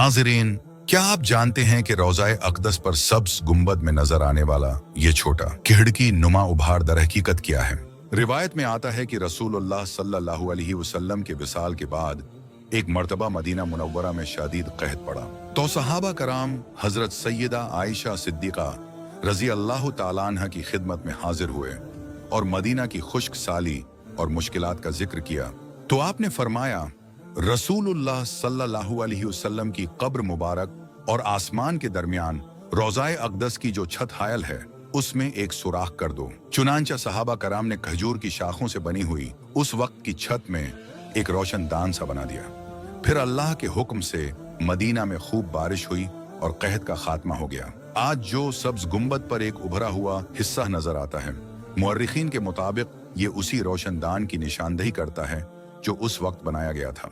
नाज़रीन, क्या आप जानते हैं कि रोज़ाए अक़दस पर सब्ज़ गुंबद में नजर आने वाला ये छोटा खिड़की नुमा उभार दर हकीकत क्या है? रिवायत में आता है कि रसूलुल्लाह सल्लल्लाहु अलैहि वसल्लम के विसाल के बाद एक मर्तबा मदीना मुनव्वरा में शदीद कहत पड़ा तो सहाबा कराम हजरत सैयदा आयशा सिद्दीक़ा रज़ी अल्लाह तआला अन्हा की खिदमत में हाजिर हुए और मदीना की खुश्क साली और मुश्किलात का जिक्र किया। तो आपने फरमाया, रसूलुल्लाह सल्लल्लाहु अलैहि वसल्लम की कब्र मुबारक और आसमान के दरमियान रोज़ाए अक़दस की जो छत हायल है उसमें एक सुराख कर दो। चुनांचा सहाबा कराम ने खजूर की शाखों से बनी हुई उस वक्त की छत में एक रोशनदान सा बना दिया। फिर अल्लाह के हुक्म से मदीना में खूब बारिश हुई और कहत का खात्मा हो गया। आज जो सब्ज गुंबद पर एक उभरा हुआ हिस्सा नजर आता है, मुअर्रिखीन के मुताबिक ये उसी रोशनदान की निशानदही करता है जो उस वक्त बनाया गया था।